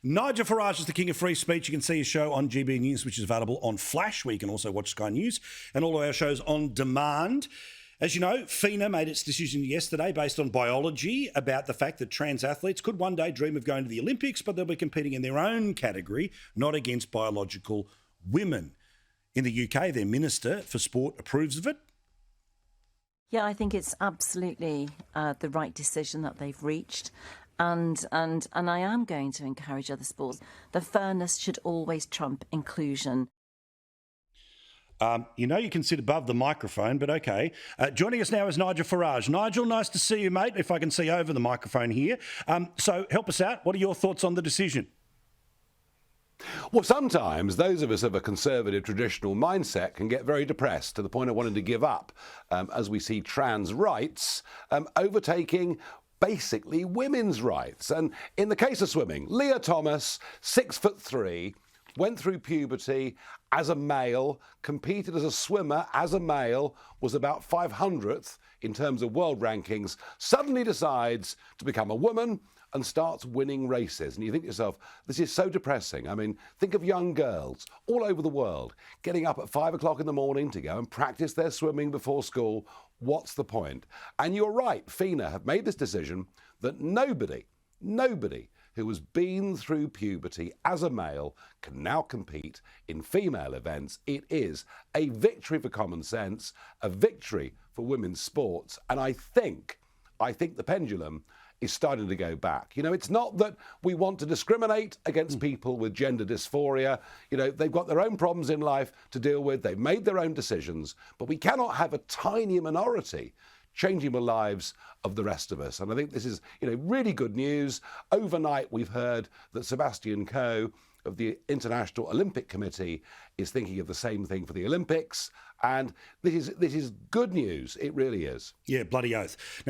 Nigel Farage is the king of free speech. You can see his show on GB News, which is available on Flash, where you can also watch Sky News and all of our shows on demand. As you know, FINA made its decision yesterday based on biology about the fact that trans athletes could one day dream of going to the Olympics, but they'll be competing in their own category, not against biological women. In the UK, their Minister for Sport approves of it. Yeah, I think it's absolutely the right decision that they've reached. And I am going to encourage other sports. The fairness should always trump inclusion. You can sit above the microphone, but okay. Joining us now is Nigel Farage. Nigel, nice to see you, mate, if I can see over the microphone here. So help us out. What are your thoughts on the decision? Well, sometimes those of us of a conservative, traditional mindset can get very depressed to the point of wanting to give up as we see trans rights overtaking basically women's rights. And in the case of swimming, Leah Thomas, 6'3", went through puberty as a male, competed as a swimmer as a male, was about 500th in terms of world rankings, suddenly decides to become a woman and starts winning races. And you think to yourself, this is so depressing. I mean, think of young girls all over the world getting up at 5 o'clock in the morning to go and practice their swimming before school. What's the point? And you're right, FINA have made this decision that nobody who has been through puberty as a male can now compete in female events. It is a victory for common sense, a victory for women's sports. And I think the pendulum is starting to go back. It's not that we want to discriminate against people with gender dysphoria. They've got their own problems in life to deal with. They've made their own decisions, but we cannot have a tiny minority changing the lives of the rest of us. And I think this is, really good news. Overnight, we've heard that Sebastian Coe of the International Olympic Committee is thinking of the same thing for the Olympics. And this is good news. It really is. Yeah, bloody oath.